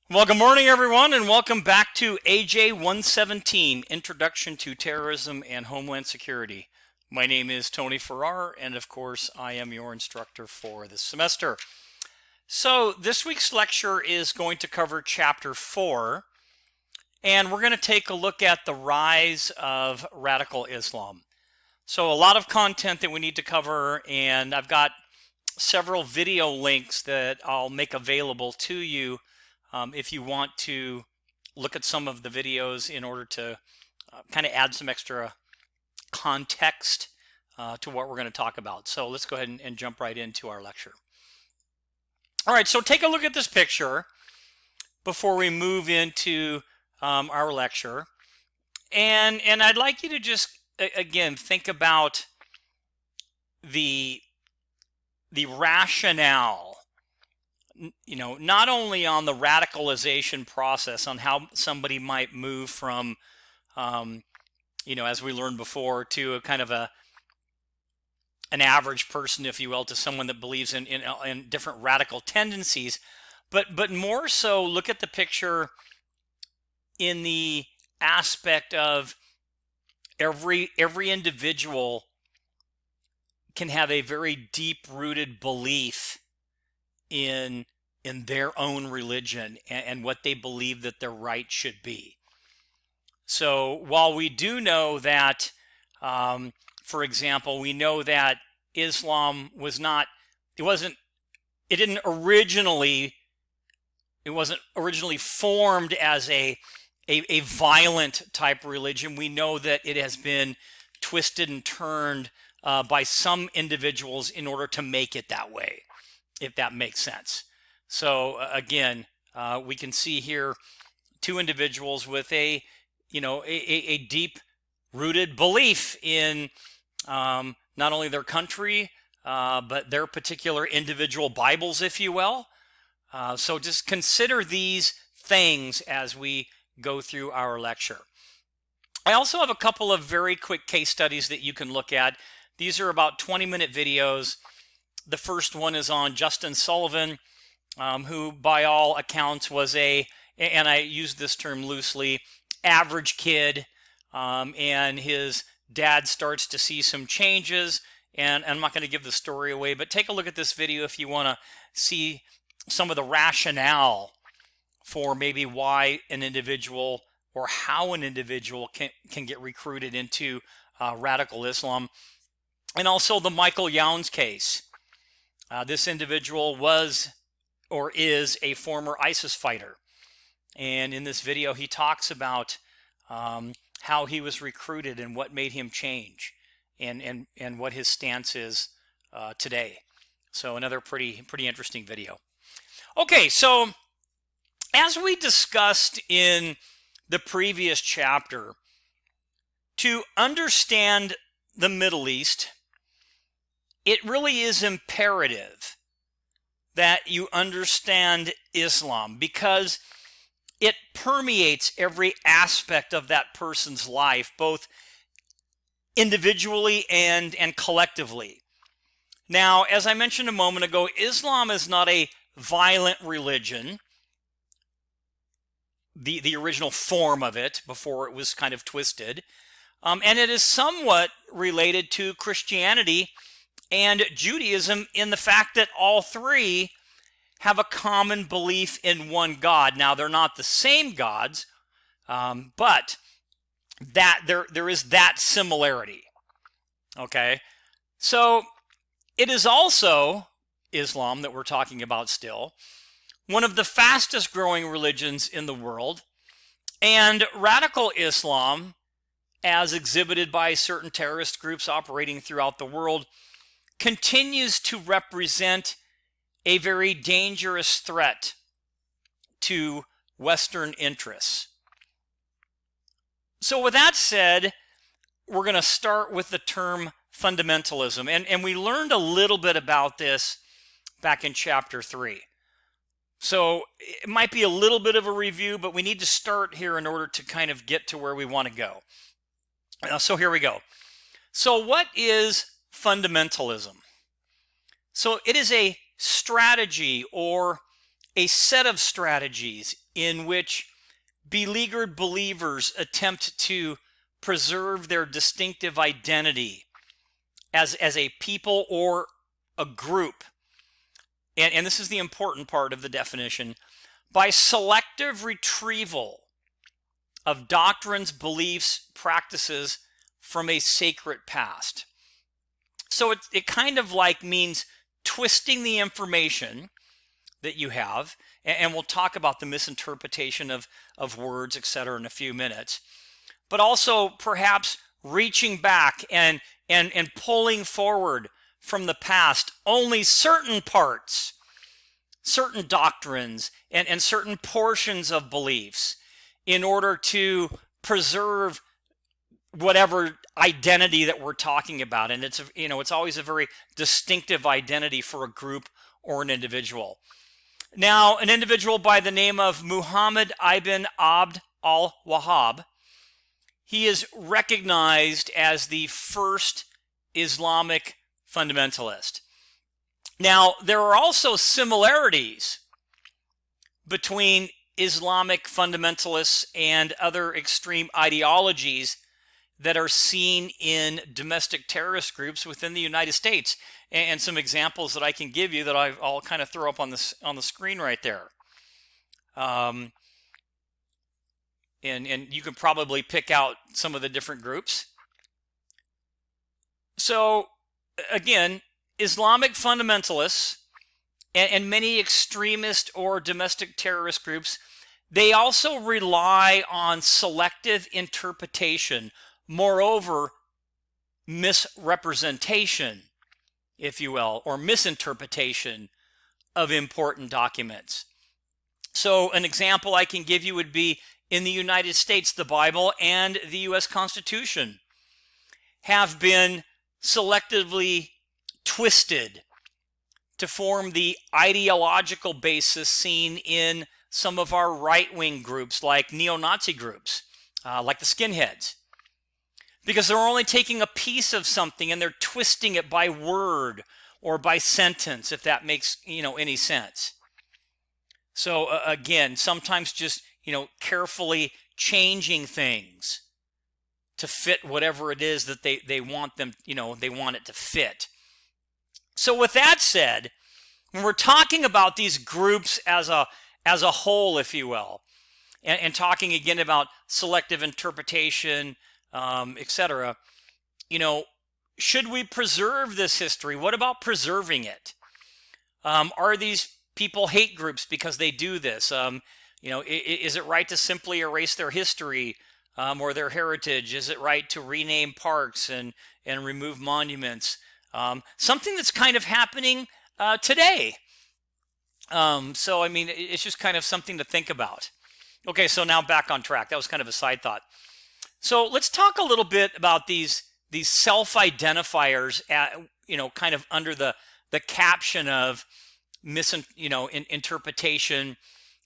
Well, good morning, everyone, and welcome back to AJ117, Introduction to Terrorism and Homeland Security. My name is Tony Farrar, and of course, I am your instructor for this semester. So this week's lecture is going to cover Chapter 4, and we're going to take a look at the rise of radical Islam. So a lot of content that we need to cover, and I've got several video links that I'll make available to you if you want to look at some of the videos in order to kind of add some extra context to what we're going to talk about. So let's go ahead and jump right into our lecture. All right, so take a look at this picture before we move into our lecture. And I'd like you to just, again, think about the rationale, not only on the radicalization process, on how somebody might move from, as we learned before, to a kind of an average person, if you will, to someone that believes in different radical tendencies, but more so look at the picture in the aspect of every individual can have a very deep-rooted belief in their own religion and what they believe that their right should be. So while we do know that, for example, we know that Islam it wasn't originally formed as a violent type religion. We know that it has been twisted and turned by some individuals in order to make it that way, if that makes sense. So again, we can see here two individuals with a deep-rooted belief in not only their country, but their particular individual Bibles, if you will. So just consider these things as we go through our lecture. I also have a couple of very quick case studies that you can look at. These are about 20-minute videos. The first one is on Justin Sullivan, who by all accounts was and I use this term loosely, average kid, and his dad starts to see some changes, and I'm not going to give the story away, but take a look at this video if you want to see some of the rationale for maybe why an individual or how an individual can get recruited into radical Islam. And also the Michael Younds case. This individual was or is a former ISIS fighter. And in this video, he talks about how he was recruited and what made him change and what his stance is today. So another pretty interesting video. Okay, so as we discussed in the previous chapter, to understand the Middle East, it really is imperative that you understand Islam because it permeates every aspect of that person's life, both individually and collectively. Now, as I mentioned a moment ago, Islam is not a violent religion, the original form of it before it was kind of twisted, and it is somewhat related to Christianity and Judaism in the fact that all three have a common belief in one God. Now, they're not the same gods, but that there is that similarity. Okay? So, it is also, Islam that we're talking about still, one of the fastest growing religions in the world, and radical Islam, as exhibited by certain terrorist groups operating throughout the world, continues to represent a very dangerous threat to Western interests. So with that said, we're going to start with the term fundamentalism. And we learned a little bit about this back in chapter 3. So it might be a little bit of a review, but we need to start here in order to kind of get to where we want to go. So here we go. So what is fundamentalism? So it is a strategy or a set of strategies in which beleaguered believers attempt to preserve their distinctive identity as a people or a group. And this is the important part of the definition: by selective retrieval of doctrines, beliefs, practices from a sacred past. So it kind of like means twisting the information that you have, and we'll talk about the misinterpretation of words, etc., in a few minutes, but also perhaps reaching back and pulling forward from the past only certain parts, certain doctrines, and certain portions of beliefs in order to preserve whatever identity that we're talking about. And it's always a very distinctive identity for a group or an individual. Now, an individual by the name of Muhammad ibn Abd al-Wahhab, he is recognized as the first Islamic fundamentalist. Now, there are also similarities between Islamic fundamentalists and other extreme ideologies that are seen in domestic terrorist groups within the United States. And some examples that I can give you that I'll kind of throw up on the screen right there. And you can probably pick out some of the different groups. So again, Islamic fundamentalists and many extremist or domestic terrorist groups, they also rely on selective interpretation, moreover, misrepresentation, if you will, or misinterpretation of important documents. So an example I can give you would be in the United States, the Bible and the U.S. Constitution have been selectively twisted to form the ideological basis seen in some of our right-wing groups, like neo-Nazi groups, like the skinheads, because they're only taking a piece of something and they're twisting it by word or by sentence, if that makes any sense. So again, sometimes just carefully changing things to fit whatever it is that they want them, they want it to fit. So with that said, when we're talking about these groups as a whole, if you will, and talking again about selective interpretation, etc., should we preserve this history? What about preserving it? Are these people hate groups because they do this? Is it right to simply erase their history or their heritage? Is it right to rename parks and remove monuments? Something that's kind of happening today. So, I mean, it's just kind of something to think about. Okay, so now back on track. That was kind of a side thought. So let's talk a little bit about these self-identifiers, kind of under the caption of interpretation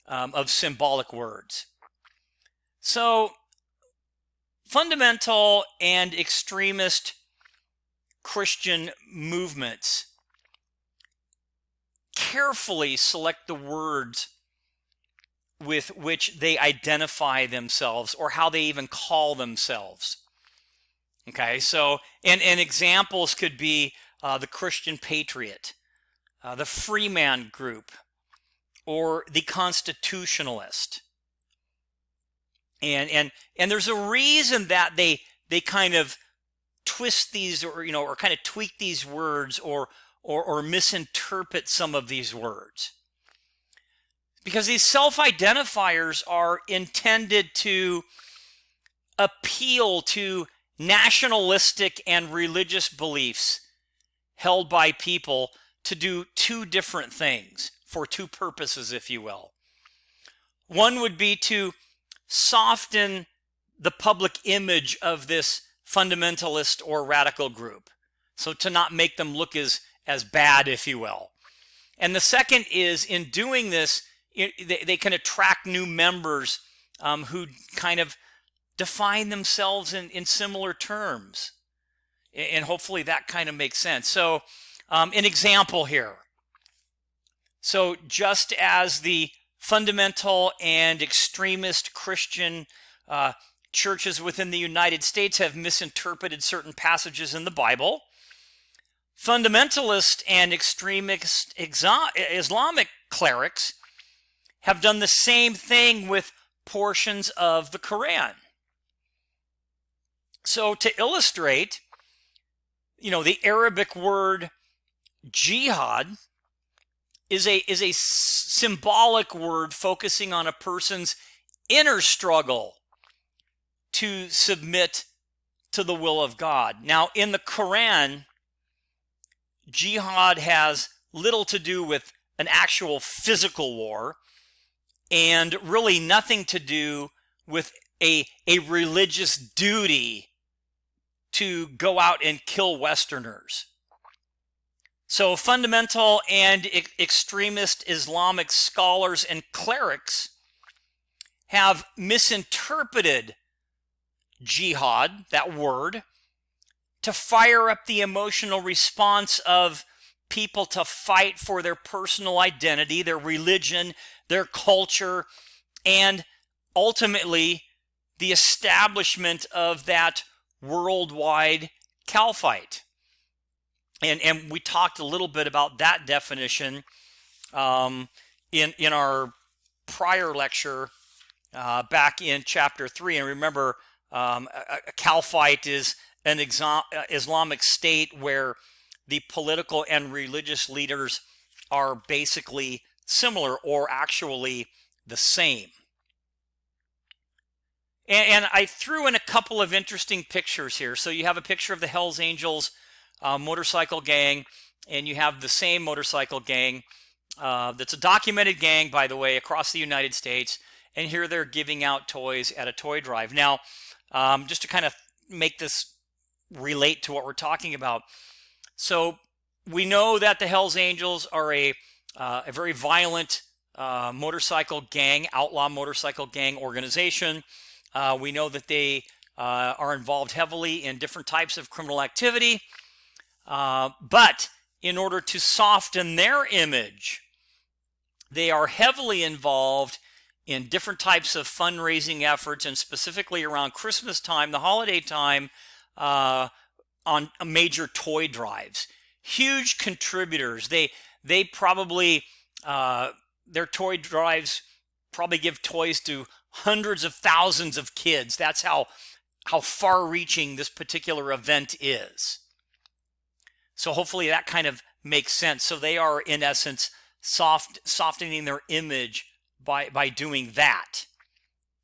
of symbolic words. So fundamental and extremist Christian movements carefully select the words with which they identify themselves or how they even call themselves. Okay, so and examples could be the Christian Patriot, the Freeman Group, or the Constitutionalist. And there's a reason that they kind of twist these or kind of tweak these words or misinterpret some of these words. Because these self-identifiers are intended to appeal to nationalistic and religious beliefs held by people to do two different things for two purposes, if you will. One would be to soften the public image of this fundamentalist or radical group, so to not make them look as bad, if you will. And the second is, in doing this, they can attract new members who kind of define themselves in similar terms. And hopefully that kind of makes sense. So an example here. So just as the fundamental and extremist Christian churches within the United States have misinterpreted certain passages in the Bible, fundamentalist and extremist Islamic clerics have done the same thing with portions of the Quran. So to illustrate, the Arabic word jihad is a symbolic word focusing on a person's inner struggle to submit to the will of God. Now, in the Quran, jihad has little to do with an actual physical war and really nothing to do with a religious duty to go out and kill Westerners. So fundamental and extremist Islamic scholars and clerics have misinterpreted jihad, that word, to fire up the emotional response of people to fight for their personal identity, their religion, their culture, and ultimately the establishment of that worldwide caliphate. And we talked a little bit about that definition in our prior lecture back in chapter 3. And remember, a caliphate is an Islamic state where the political and religious leaders are basically similar or actually the same. And I threw in a couple of interesting pictures here. So you have a picture of the Hells Angels motorcycle gang, and you have the same motorcycle gang that's a documented gang, by the way, across the United States. And here they're giving out toys at a toy drive. Now, just to kind of make this relate to what we're talking about. So we know that the Hells Angels are a very violent motorcycle gang, outlaw motorcycle gang organization. We know that they are involved heavily in different types of criminal activity. But in order to soften their image, they are heavily involved in different types of fundraising efforts, and specifically around Christmas time, the holiday time, on major toy drives. Huge contributors. They probably, their toy drives probably give toys to hundreds of thousands of kids. That's how far-reaching this particular event is. So hopefully that kind of makes sense. So they are, in essence, softening their image by doing that.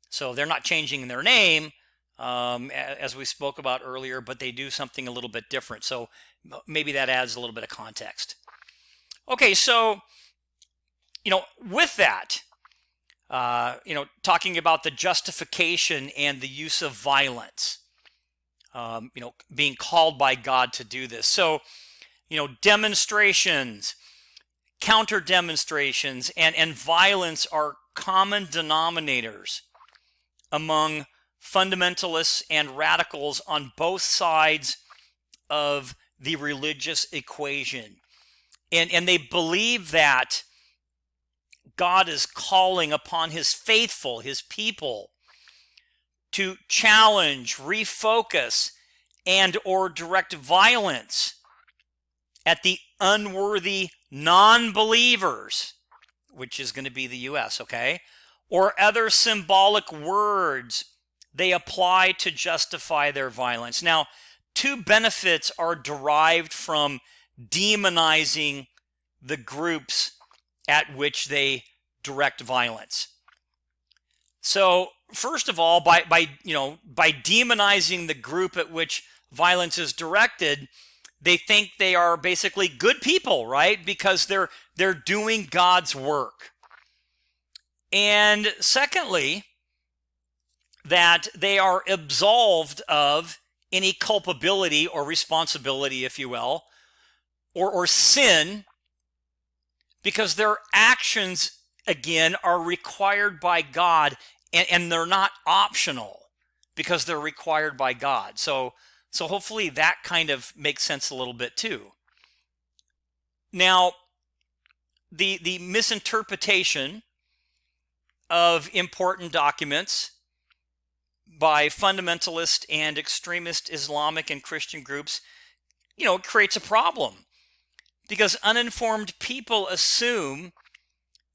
So they're not changing their name, as we spoke about earlier, but they do something a little bit different. So maybe that adds a little bit of context. Okay, so, with that, talking about the justification and the use of violence, being called by God to do this. So, demonstrations, counter demonstrations, and violence are common denominators among fundamentalists and radicals on both sides of the religious equation. And they believe that God is calling upon his faithful, his people, to challenge, refocus, and or direct violence at the unworthy non-believers, which is going to be the U.S., okay? Or other symbolic words they apply to justify their violence. Now, two benefits are derived from demonizing the groups at which they direct violence. So, first of all, by demonizing the group at which violence is directed, they think they are basically good people, right? Because they're doing God's work. And secondly, that they are absolved of any culpability or responsibility, if you will, or sin, because their actions, again, are required by God, and they're not optional because they're required by God. So hopefully that kind of makes sense a little bit too. Now, the misinterpretation of important documents by fundamentalist and extremist Islamic and Christian groups, creates a problem, because uninformed people assume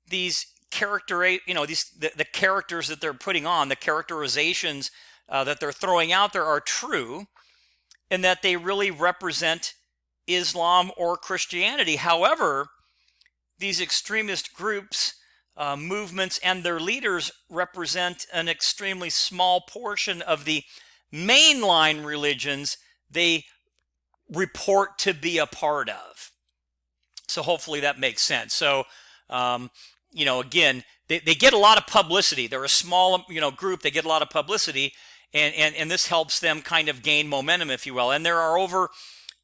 these the characters that they're putting on, the characterizations that they're throwing out there are true, and that they really represent Islam or Christianity. However, these extremist groups, movements, and their leaders represent an extremely small portion of the mainline religions they report to be a part of. So hopefully that makes sense. So, again, they get a lot of publicity. They're a small, group. They get a lot of publicity, and this helps them kind of gain momentum, if you will. And there are over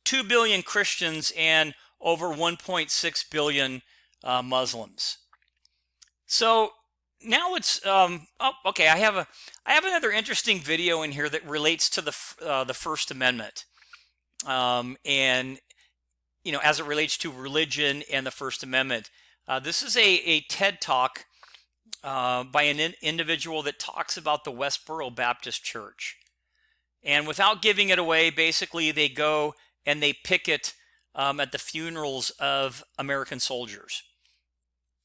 2 billion Christians and over 1.6 billion Muslims. So now it's okay. I have another interesting video in here that relates to the First Amendment, and as it relates to religion and the First Amendment. This is a TED Talk by an individual that talks about the Westboro Baptist Church. And without giving it away, basically they go and they picket at the funerals of American soldiers.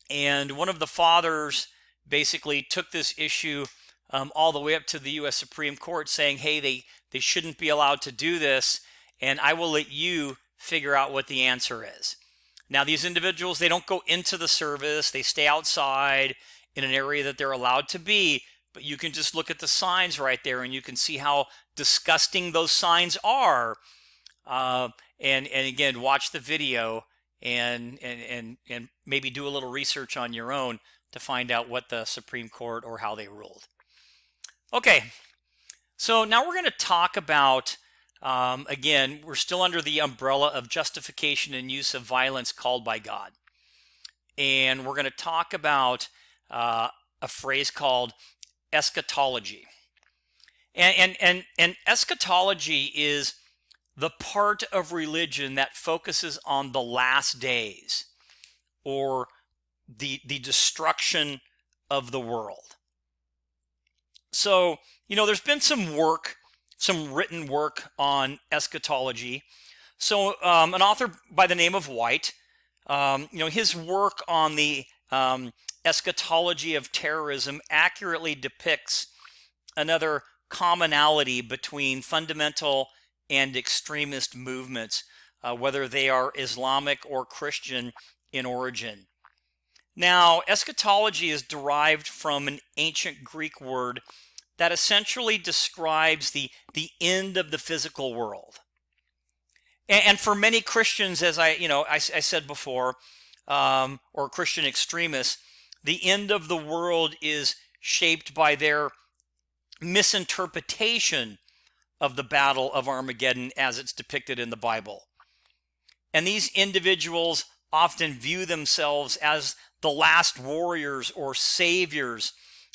And one of the fathers basically took this issue all the way up to the U.S. Supreme Court, saying, hey, they shouldn't be allowed to do this, and I will let you figure out what the answer is. Now, these individuals, they don't go into the service. They stay outside in an area that they're allowed to be, but you can just look at the signs right there, and you can see how disgusting those signs are. And again, watch the video and maybe do a little research on your own to find out what the Supreme Court or how they ruled. Okay, so now we're going to talk about, again, we're still under the umbrella of justification and use of violence called by God. And we're going to talk about a phrase called eschatology. And eschatology is the part of religion that focuses on the last days, or the destruction of the world. So, there's been some written work on eschatology. So, an author by the name of White, his work on the eschatology of terrorism accurately depicts another commonality between fundamental and extremist movements, whether they are Islamic or Christian in origin. Now, eschatology is derived from an ancient Greek word that essentially describes the end of the physical world. And for many Christians, as I said before, or Christian extremists, the end of the world is shaped by their misinterpretation of the Battle of Armageddon as it's depicted in the Bible. And these individuals often view themselves as the last warriors or saviors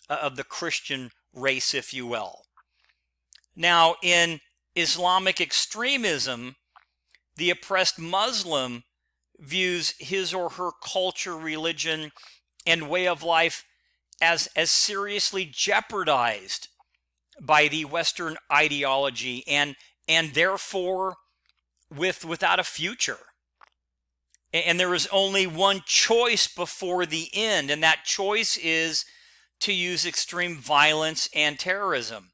of the Christian race, if you will. Now, in Islamic extremism, the oppressed Muslim views his or her culture, religion, and way of life as seriously jeopardized by the Western ideology, and therefore without a future. And there is only one choice before the end, and that choice is to use extreme violence and terrorism.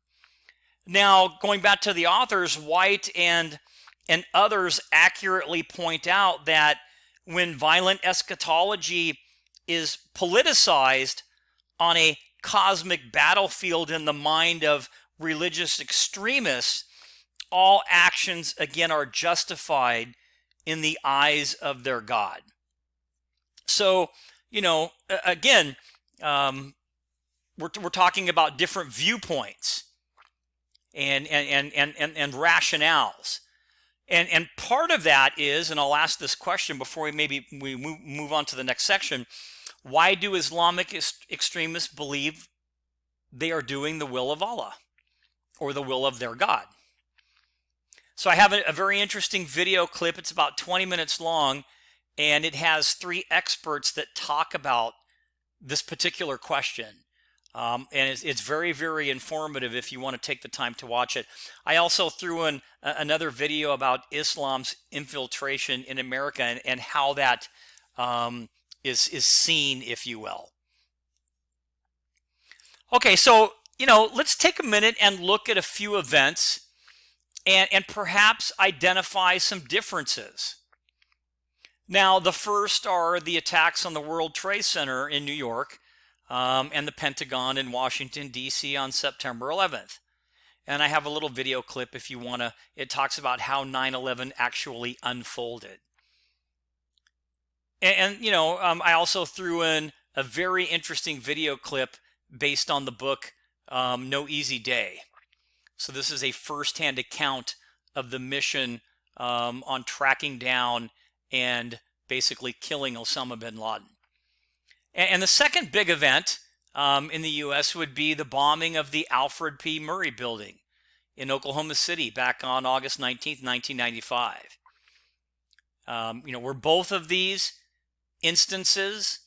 Now, going back to the authors, White and others accurately point out that when violent eschatology is politicized on a cosmic battlefield in the mind of religious extremists, all actions, again, are justified in the eyes of their God. So, again, we're talking about different viewpoints and rationales. And part of that is, and I'll ask this question before we move on to the next section, why do Islamic extremists believe they are doing the will of Allah or the will of their God? So I have a very interesting video clip. It's about 20 minutes long, and it has 3 experts that talk about this particular question. And it's very, very informative if you want to take the time to watch it. I also threw in another video about Islam's infiltration in America and how that is seen, if you will. Okay, so, let's take a minute and look at a few events and perhaps identify some differences. Now, the first are the attacks on the World Trade Center in New York and the Pentagon in Washington, D.C. on September 11th. And I have a little video clip if you want to. It talks about how 9/11 actually unfolded. And I also threw in a very interesting video clip based on the book No Easy Day. So this is a firsthand account of the mission on tracking down and basically killing Osama bin Laden. And the second big event in the U.S. would be the bombing of the Alfred P. Murrah building in Oklahoma City back on August 19th, 1995. Were both of these instances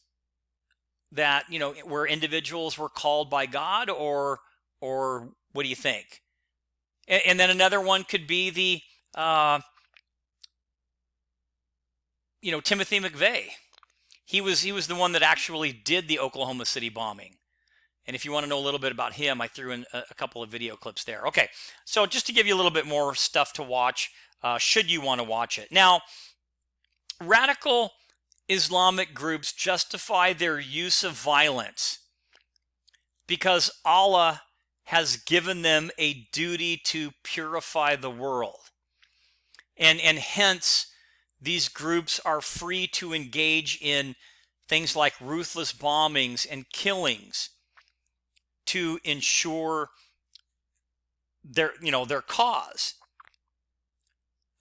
that, where individuals were called by God, or what do you think? And then another one could be the, Timothy McVeigh. He was the one that actually did the Oklahoma City bombing. And if you want to know a little bit about him, I threw in a couple of video clips there. Okay, so just to give you a little bit more stuff to watch, should you want to watch it. Now, radical Islamic groups justify their use of violence because Allah has given them a duty to purify the world. And hence, these groups are free to engage in things like ruthless bombings and killings to ensure their cause.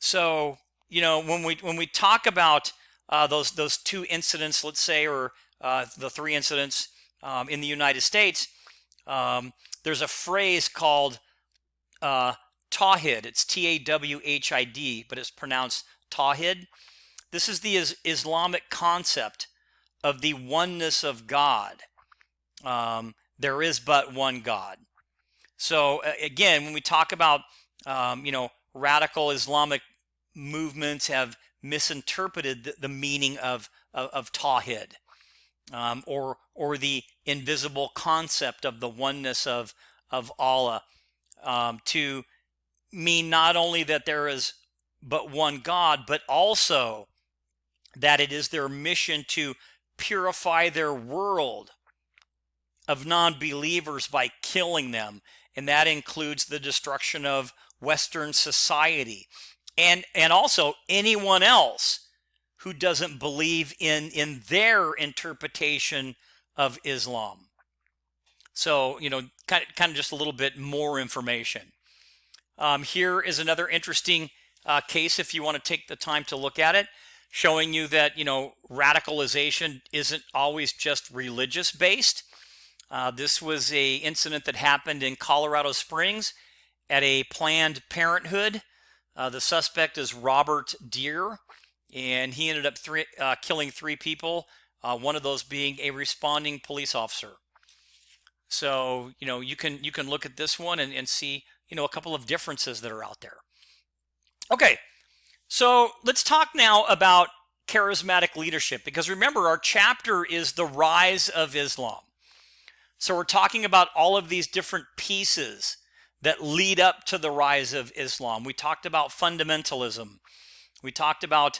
So, when we talk about those 2 incidents, let's say, or the 3 incidents in the United States, there's a phrase called Tawhid. It's Tawhid, but it's pronounced Tawhid. This is the Islamic concept of the oneness of God. There is but one God. So again, when we talk about radical Islamic movements have misinterpreted the meaning of Tawhid, or the invisible concept of the oneness of Allah, to mean not only that there is but one God, but also that it is their mission to purify their world of non-believers by killing them. And that includes the destruction of Western society and also anyone else who doesn't believe in their interpretation of Islam. So, kind of just a little bit more information. Here is another interesting case, if you want to take the time to look at it, showing you that, radicalization isn't always just religious based. This was an incident that happened in Colorado Springs at a Planned Parenthood. The suspect is Robert Deere, and he ended up killing 3 people, one of those being a responding police officer. So, you can look at this one and see, a couple of differences that are out there. Okay, so let's talk now about charismatic leadership, because remember, our chapter is the rise of Islam. So we're talking about all of these different pieces that lead up to the rise of Islam. We talked about fundamentalism. We talked about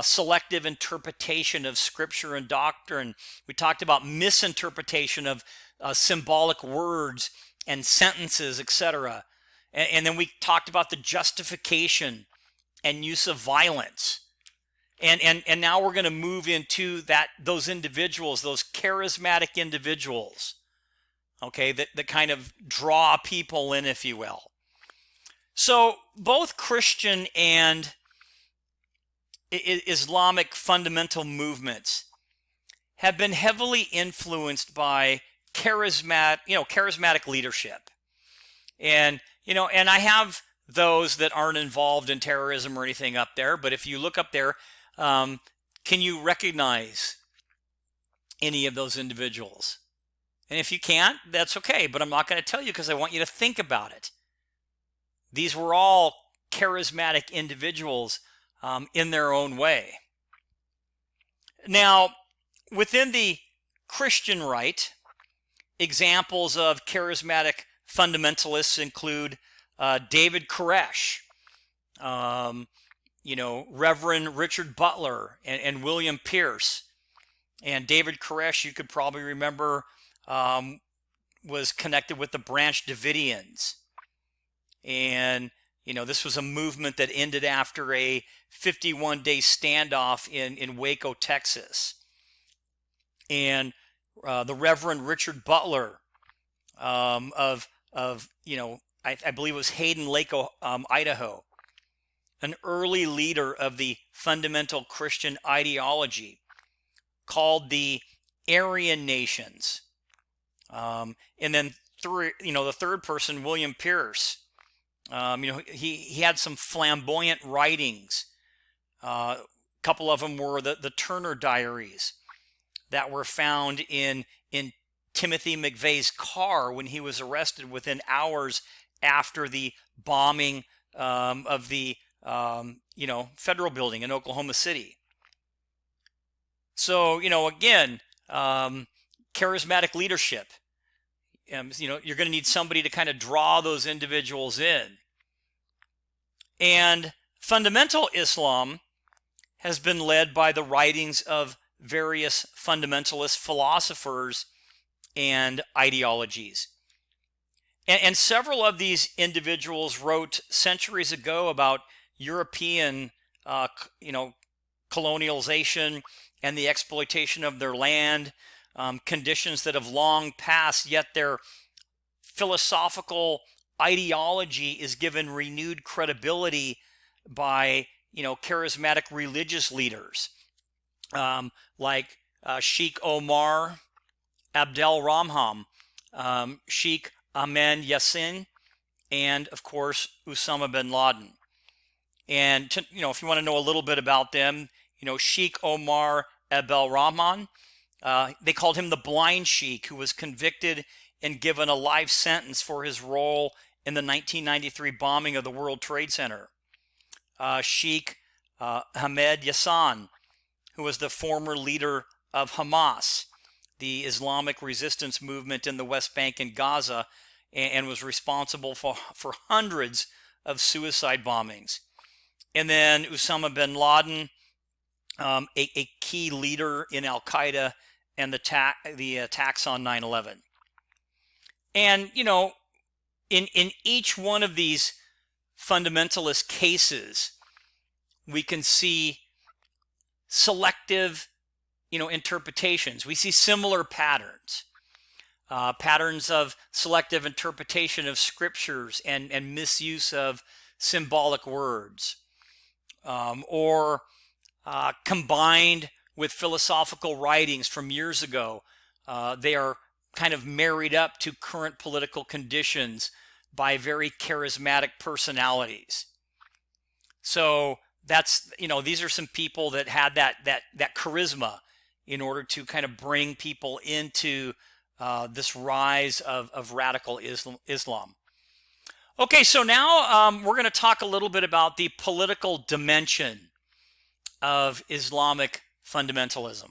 selective interpretation of scripture and doctrine. We talked about misinterpretation of symbolic words and sentences, etc. And then we talked about the justification and use of violence. And now we're going to move into those individuals, those charismatic individuals, okay, that kind of draw people in, if you will. So both Christian and Islamic fundamental movements have been heavily influenced by charismatic leadership. And I have those that aren't involved in terrorism or anything up there, but if you look up there, Can you recognize any of those individuals? And if you can't, that's okay, but I'm not going to tell you because I want you to think about it. These were all charismatic individuals in their own way. Now, within the Christian right, examples of charismatic fundamentalists include David Koresh, Reverend Richard Butler, and William Pierce. And David Koresh, you could probably remember, was connected with the Branch Davidians. And, this was a movement that ended after a 51-day standoff in Waco, Texas. And the Reverend Richard Butler I believe it was Hayden Lake, Idaho, an early leader of the fundamental Christian ideology called the Aryan nations. And then the third person, William Pierce, he had some flamboyant writings. A couple of them were the Turner Diaries that were found in Timothy McVeigh's car when he was arrested within hours after the bombing of the federal building in Oklahoma City. So, again, charismatic leadership. You're going to need somebody to kind of draw those individuals in. And fundamental Islam has been led by the writings of various fundamentalist philosophers and ideologies. And several of these individuals wrote centuries ago about European, colonialization and the exploitation of their land, conditions that have long passed, yet their philosophical ideology is given renewed credibility by, charismatic religious leaders like Sheikh Omar Abdel Rahman, Sheikh Ahmed Yassin, and of course Osama bin Laden. And if you want to know a little bit about them, Sheikh Omar Abdel Rahman, they called him the blind sheikh, who was convicted and given a life sentence for his role in the 1993 bombing of the World Trade Center. Sheikh Ahmed Yassin, who was the former leader of Hamas, the Islamic resistance movement in the West Bank and Gaza, and was responsible for hundreds of suicide bombings. And then Osama bin Laden, a key leader in Al-Qaeda and the attacks on 9/11. And, in each one of these fundamentalist cases, we can see selective interpretations. We see similar patterns, patterns of selective interpretation of scriptures and misuse of symbolic words, or combined with philosophical writings from years ago. They are kind of married up to current political conditions by very charismatic personalities. So that's, these are some people that had that charisma in order to kind of bring people into this rise of radical Islam. Okay, so now we're going to talk a little bit about the political dimension of Islamic fundamentalism.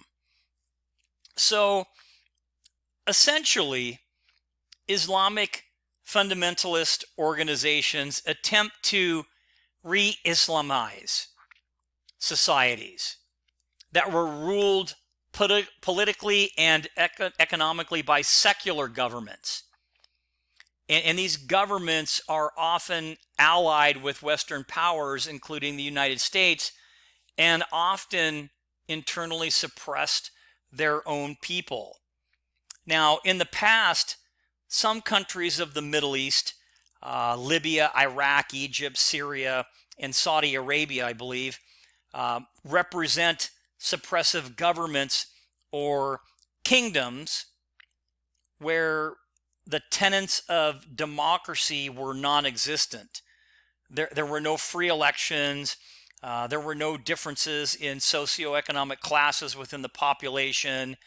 So essentially, Islamic fundamentalist organizations attempt to re-Islamize societies that were ruled politically and economically by secular governments. And these governments are often allied with Western powers, including the United States, and often internally suppressed their own people. Now, in the past, some countries of the Middle East, Libya, Iraq, Egypt, Syria, and Saudi Arabia, I believe, represent suppressive governments or kingdoms where the tenets of democracy were non-existent. There were no free elections. There were no differences in socioeconomic classes within the population,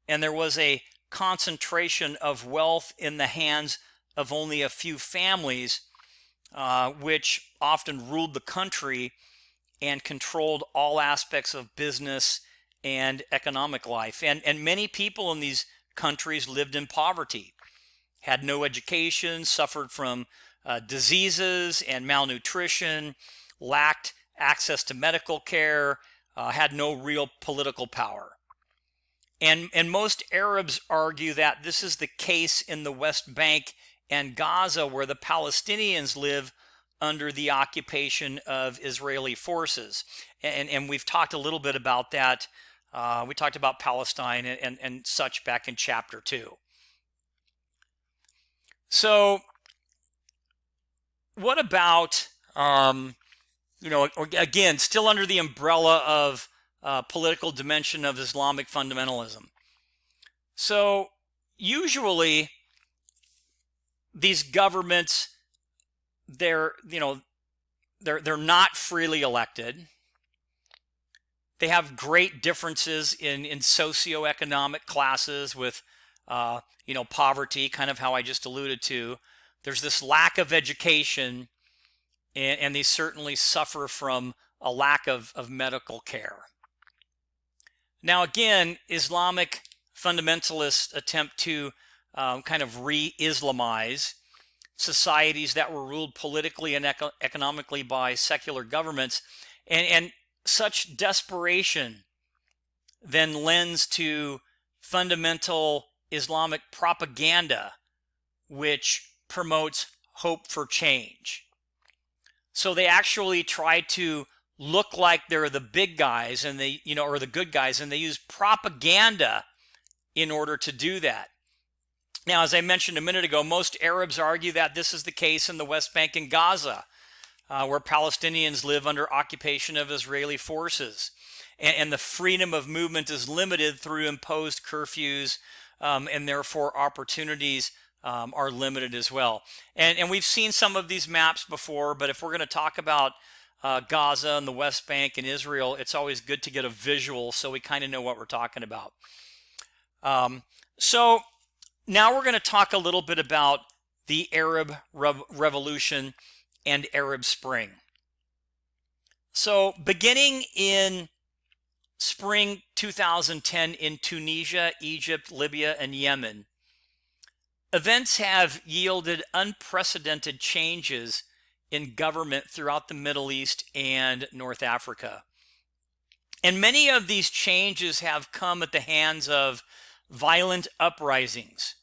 and there was a concentration of wealth in the hands of only a few families, which often ruled the country and controlled all aspects of business and economic life. And many people in these countries lived in poverty, had no education, suffered from diseases and malnutrition, lacked access to medical care, had no real political power. And most Arabs argue that this is the case in the West Bank and Gaza, where the Palestinians live under the occupation of Israeli forces. And we've talked a little bit about that. We talked about Palestine and such back in chapter 2. So what about, again, still under the umbrella of political dimension of Islamic fundamentalism. So usually these governments, they're not freely elected. They have great differences in socioeconomic classes with, poverty, kind of how I just alluded to. There's this lack of education, and they certainly suffer from a lack of medical care. Now, again, Islamic fundamentalists attempt to kind of re-Islamize societies that were ruled politically and economically by secular governments, and such desperation then lends to fundamental Islamic propaganda, which promotes hope for change. So they actually try to look like they're the big guys and or the good guys, and they use propaganda in order to do that. Now, as I mentioned a minute ago, most Arabs argue that this is the case in the West Bank and Gaza, where Palestinians live under occupation of Israeli forces. And the freedom of movement is limited through imposed curfews, and therefore opportunities are limited as well. And we've seen some of these maps before, but if we're going to talk about Gaza and the West Bank and Israel, it's always good to get a visual so we kind of know what we're talking about. So now we're going to talk a little bit about the Arab Revolution and Arab Spring. So beginning in spring 2010 in Tunisia, Egypt, Libya, and Yemen, events have yielded unprecedented changes in government throughout the Middle East and North Africa. And many of these changes have come at the hands of violent uprisings,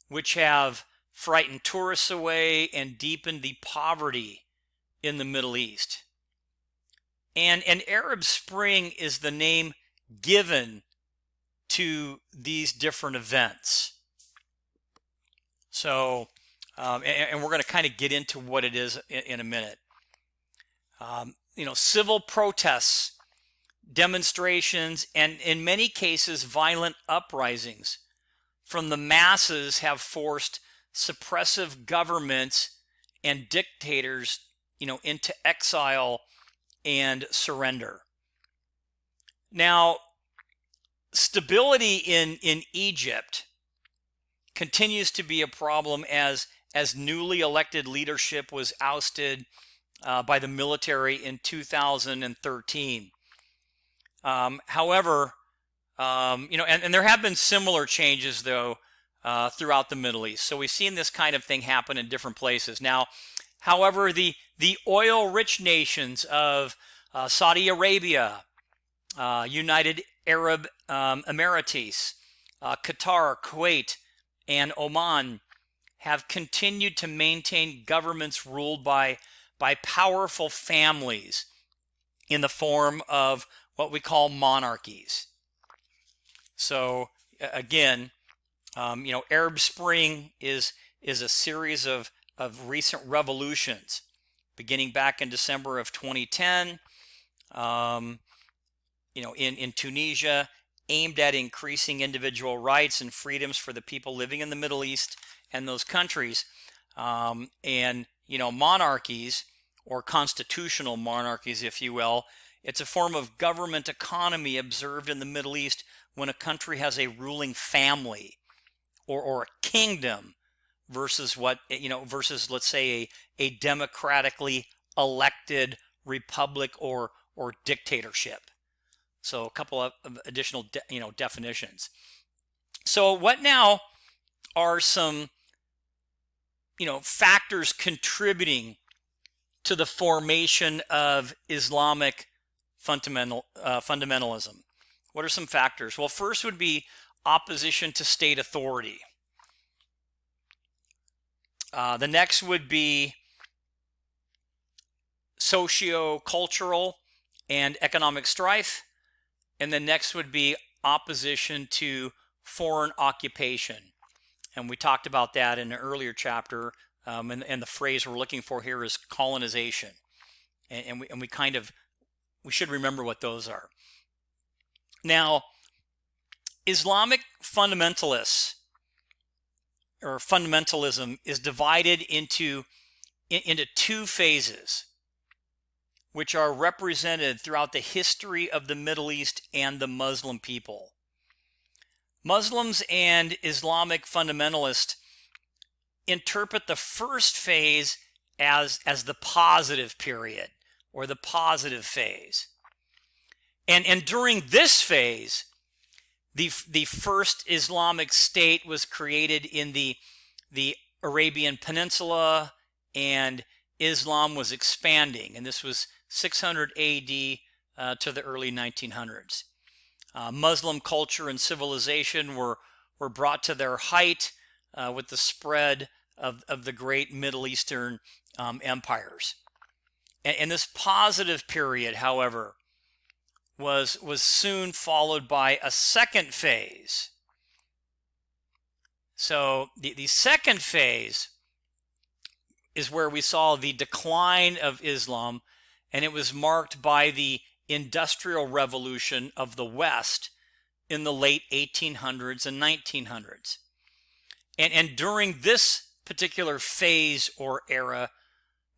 which have frightened tourists away and deepened the poverty in the Middle East. And an Arab Spring is the name given to these different events. So, and we're going to kind of get into what it is in a minute. Civil protests, demonstrations, and in many cases, violent uprisings from the masses have forced suppressive governments and dictators, into exile and surrender. Now, stability in Egypt continues to be a problem as newly elected leadership was ousted by the military in 2013. However, and there have been similar changes, though, throughout the Middle East. So we've seen this kind of thing happen in different places. Now, however, the oil-rich nations of Saudi Arabia, United Arab Emirates, Qatar, Kuwait, and Oman have continued to maintain governments ruled by powerful families in the form of what we call monarchies. So again, Arab Spring is a series of recent revolutions beginning back in December of 2010, in Tunisia, aimed at increasing individual rights and freedoms for the people living in the Middle East and those countries. Monarchies or constitutional monarchies, if you will. It's a form of government economy observed in the Middle East when a country has a ruling family or a kingdom versus versus, let's say, a democratically elected republic or dictatorship. So a couple of additional definitions. So what now are some factors contributing to the formation of Islamic fundamentalism? What are some factors? Well, first would be opposition to state authority. The next would be socio-cultural and economic strife. And the next would be opposition to foreign occupation. And we talked about that in an earlier chapter. And the phrase we're looking for here is colonization. And we should remember what those are. Now, Islamic fundamentalists or fundamentalism is divided into two phases, which are represented throughout the history of the Middle East and the Muslim people. Muslims and Islamic fundamentalists interpret the first phase as the positive period or the positive phase. And during this phase, the first Islamic state was created in the Arabian Peninsula, and Islam was expanding. And this was 600 AD to the early 1900s. Muslim culture and civilization were brought to their height with the spread of the great Middle Eastern empires. And this positive period, however, was soon followed by a second phase. So the second phase is where we saw the decline of Islam, and it was marked by the Industrial Revolution of the West in the late 1800s and 1900s. And during this particular phase or era,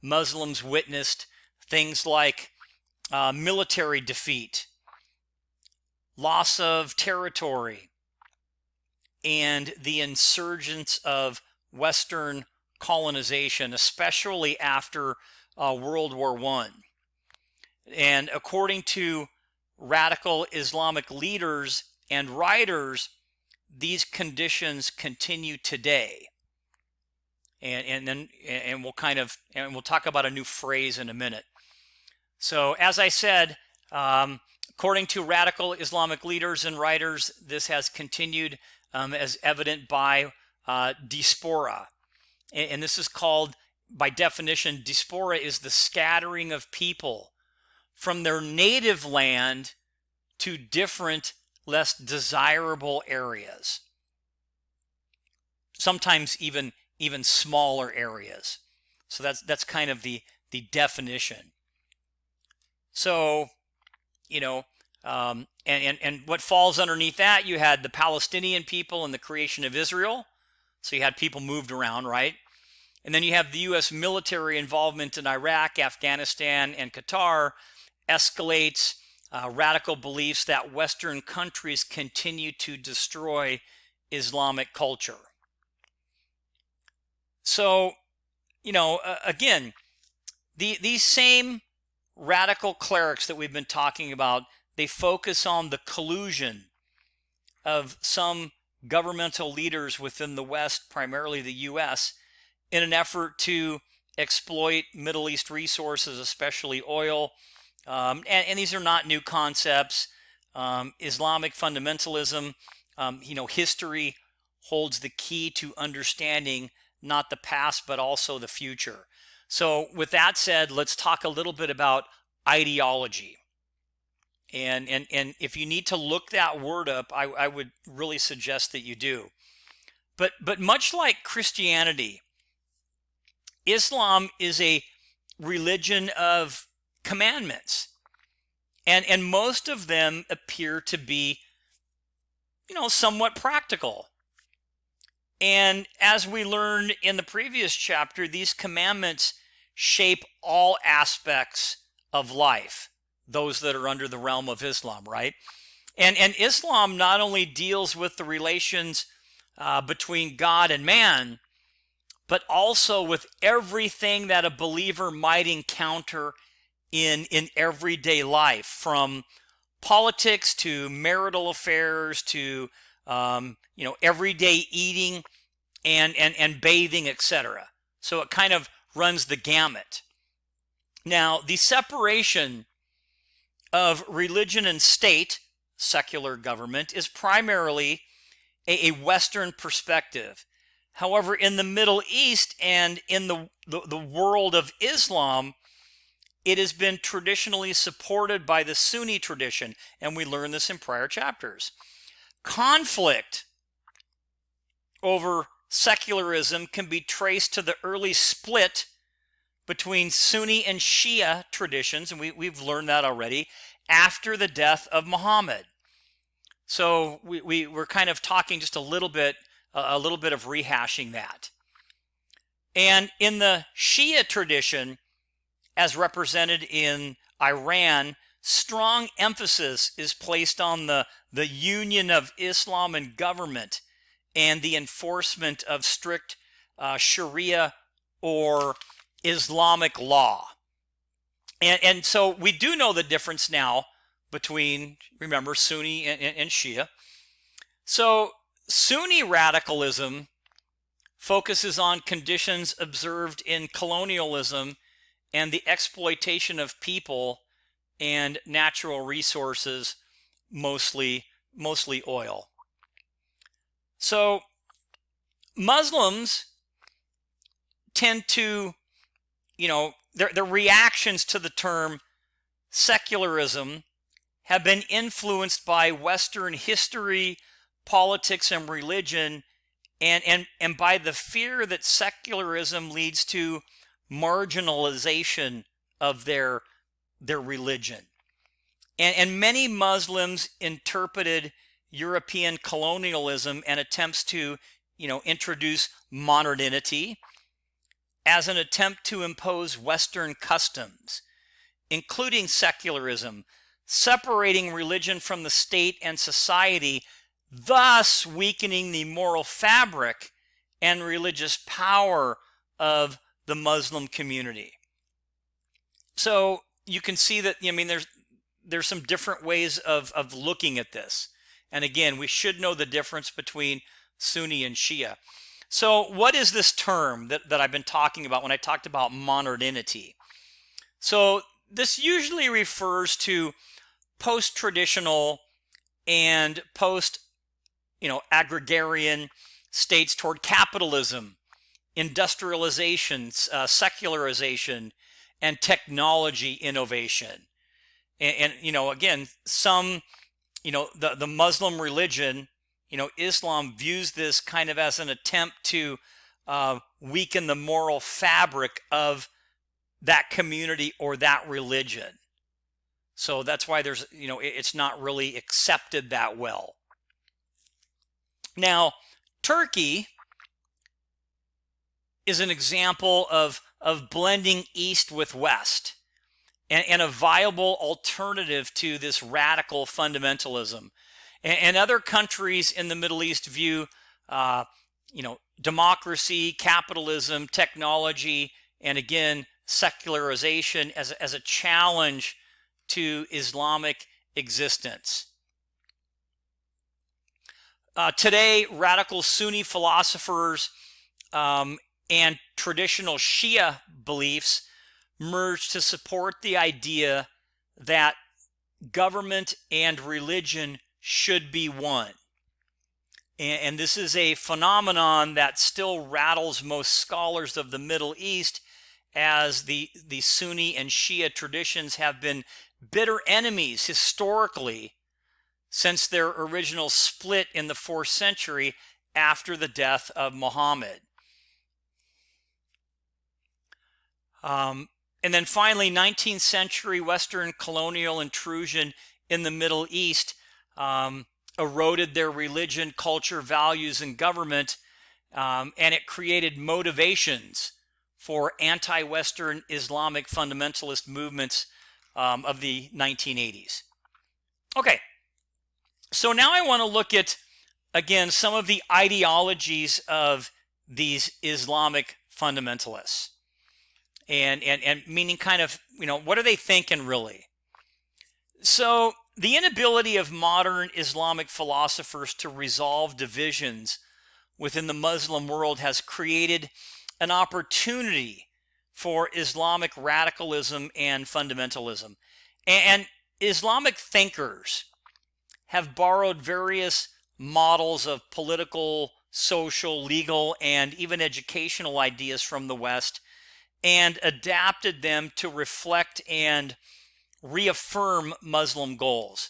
Muslims witnessed things like military defeat, loss of territory, and the insurgence of Western colonization, especially after World War I. And according to radical Islamic leaders and writers, these conditions continue today. And we'll talk about a new phrase in a minute. So as I said, according to radical Islamic leaders and writers, this has continued as evident by diaspora. And this is called, by definition, diaspora is the scattering of people from their native land to different, less desirable areas. Sometimes even smaller areas. So that's kind of the definition. So, and what falls underneath that, you had the Palestinian people and the creation of Israel. So you had people moved around, right? And then you have the U.S. military involvement in Iraq, Afghanistan, and Qatar escalates radical beliefs that Western countries continue to destroy Islamic culture. So, again, these same radical clerics that we've been talking about, they focus on the collusion of some governmental leaders within the West, primarily the U.S., in an effort to exploit Middle East resources, especially oil. And these are not new concepts. Islamic fundamentalism, history holds the key to understanding not the past, but also the future. So with that said, let's talk a little bit about ideology. And if you need to look that word up, I would really suggest that you do. But much like Christianity, Islam is a religion of commandments. And most of them appear to be, somewhat practical. And as we learned in the previous chapter, these commandments shape all aspects of life, those that are under the realm of Islam, right? And Islam not only deals with the relations between God and man, but also with everything that a believer might encounter in everyday life, from politics to marital affairs to everyday eating and bathing, etc. So it kind of runs the gamut. Now, the separation of religion and state, secular government, is primarily a Western perspective. However, in the Middle East and in the world of Islam, it has been traditionally supported by the Sunni tradition, and we learned this in prior chapters. Conflict over secularism can be traced to the early split between Sunni and Shia traditions, and we've learned that already, after the death of Muhammad. So we're kind of talking just a little bit of rehashing that. And in the Shia tradition, as represented in Iran, strong emphasis is placed on the union of Islam and government and the enforcement of strict Sharia or Islamic law. And so we do know the difference now between, remember, Sunni and Shia. So Sunni radicalism focuses on conditions observed in colonialism and the exploitation of people and natural resources, mostly oil. So Muslims tend to, their reactions to the term secularism have been influenced by Western history, politics, and religion, and by the fear that secularism leads to marginalization of their religion. And many Muslims interpreted European colonialism and attempts to, introduce modernity as an attempt to impose Western customs, including secularism, separating religion from the state and society, thus weakening the moral fabric and religious power of the Muslim community. So you can see that, there's some different ways of looking at this. And again, we should know the difference between Sunni and Shia. So what is this term that I've been talking about when I talked about modernity? So this usually refers to post-traditional and agrarian states toward capitalism, industrialization, secularization, and technology innovation. And again, some, the Muslim religion, Islam views this kind of as an attempt to weaken the moral fabric of that community or that religion. So that's why there's, it's not really accepted that well. Now, Turkey is an example of blending East with West and a viable alternative to this radical fundamentalism. And other countries in the Middle East view, democracy, capitalism, technology, and again, secularization as a challenge to Islamic existence. Today, radical Sunni philosophers and traditional Shia beliefs merge to support the idea that government and religion should be one. And this is a phenomenon that still rattles most scholars of the Middle East, as the Sunni and Shia traditions have been bitter enemies historically since their original split in the 4th century after the death of Muhammad. And then finally, 19th century Western colonial intrusion in the Middle East eroded their religion, culture, values, and government, and it created motivations for anti-Western Islamic fundamentalist movements of the 1980s. Okay, so now I want to look at, again, some of the ideologies of these Islamic fundamentalists. And meaning kind of, what are they thinking really? So the inability of modern Islamic philosophers to resolve divisions within the Muslim world has created an opportunity for Islamic radicalism and fundamentalism. And Islamic thinkers have borrowed various models of political, social, legal, and even educational ideas from the West and adapted them to reflect and reaffirm Muslim goals.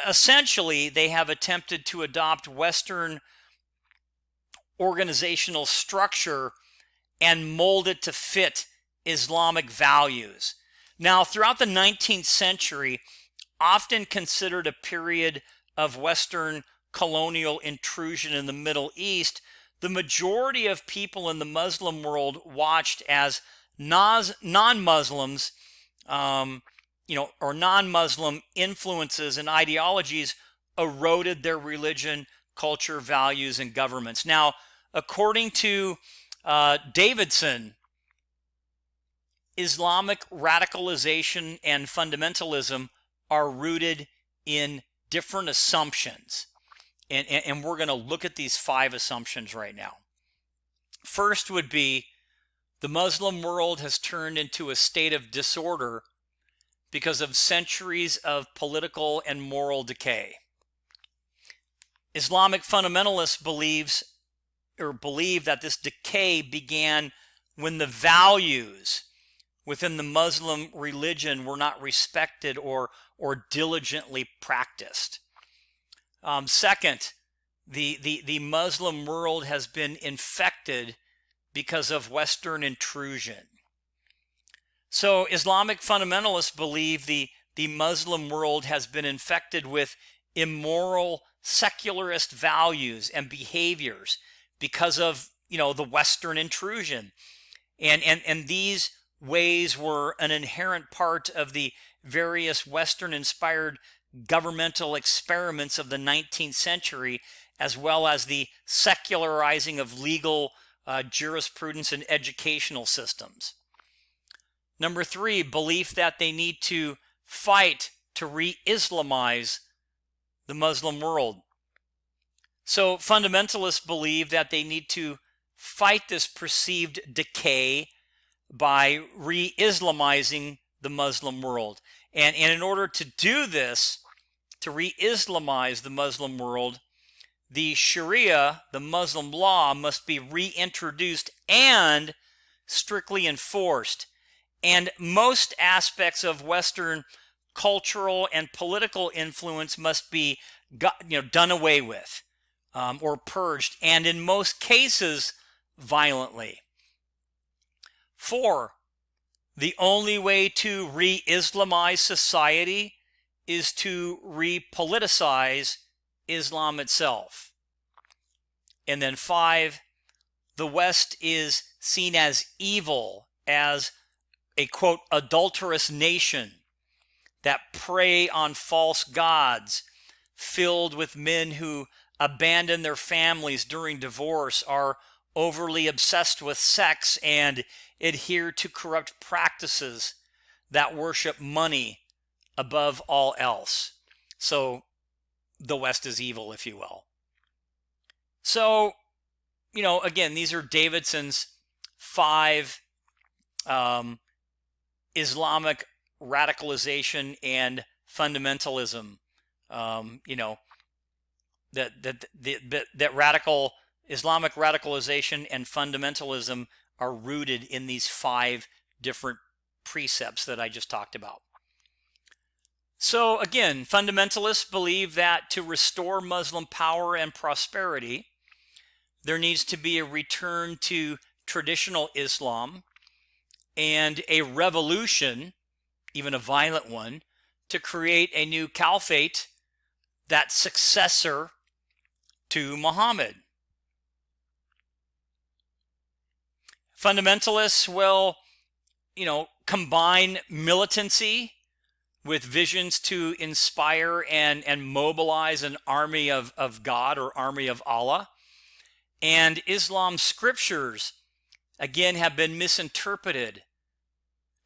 Essentially, they have attempted to adopt Western organizational structure and mold it to fit Islamic values. Now, throughout the 19th century, often considered a period of Western colonial intrusion in the Middle East, the majority of people in the Muslim world watched as non-Muslims, or non-Muslim influences and ideologies eroded their religion, culture, values, and governments. Now, according to Davidson, Islamic radicalization and fundamentalism are rooted in different assumptions. And we're going to look at these 5 assumptions right now. First would be the Muslim world has turned into a state of disorder because of centuries of political and moral decay. Islamic fundamentalists believe that this decay began when the values within the Muslim religion were not respected or diligently practiced. Second, the Muslim world has been infected because of Western intrusion. So Islamic fundamentalists believe the Muslim world has been infected with immoral secularist values and behaviors because of the Western intrusion. And these ways were an inherent part of the various Western-inspired governmental experiments of the 19th century, as well as the secularizing of legal jurisprudence and educational systems. Number 3, belief that they need to fight to re-Islamize the Muslim world. So fundamentalists believe that they need to fight this perceived decay by re-Islamizing the Muslim world. And in order to do this, to re-Islamize the Muslim world, the Sharia, the Muslim law, must be reintroduced and strictly enforced. And most aspects of Western cultural and political influence must be done away with or purged, and in most cases, violently. 4, the only way to re-Islamize society is to re-politicize Islam itself. And then 5, the West is seen as evil, as a, quote, adulterous nation that prey on false gods, filled with men who abandon their families during divorce, are overly obsessed with sex, and adhere to corrupt practices that worship money above all else. So the West is evil, if you will. So, again, these are Davidson's 5 Islamic radicalization and fundamentalism. That radical Islamic radicalization and fundamentalism are rooted in these 5 different precepts that I just talked about. So again, fundamentalists believe that to restore Muslim power and prosperity, there needs to be a return to traditional Islam and a revolution, even a violent one, to create a new caliphate, that successor to Muhammad. Fundamentalists will, combine militancy with visions to inspire and mobilize an army of God or army of Allah. And Islam's scriptures, again, have been misinterpreted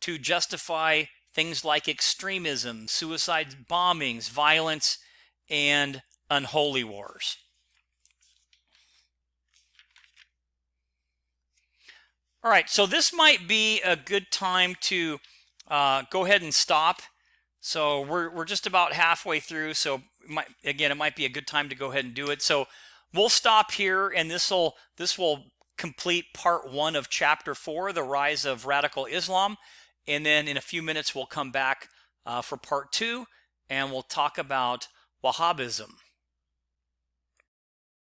to justify things like extremism, suicide bombings, violence, and unholy wars. All right, so this might be a good time to go ahead and stop. So we're just about halfway through, so it might be a good time to go ahead and do it. So we'll stop here, and this will complete part 1 of chapter 4, the rise of radical Islam. And then in a few minutes, we'll come back for part 2, and we'll talk about Wahhabism.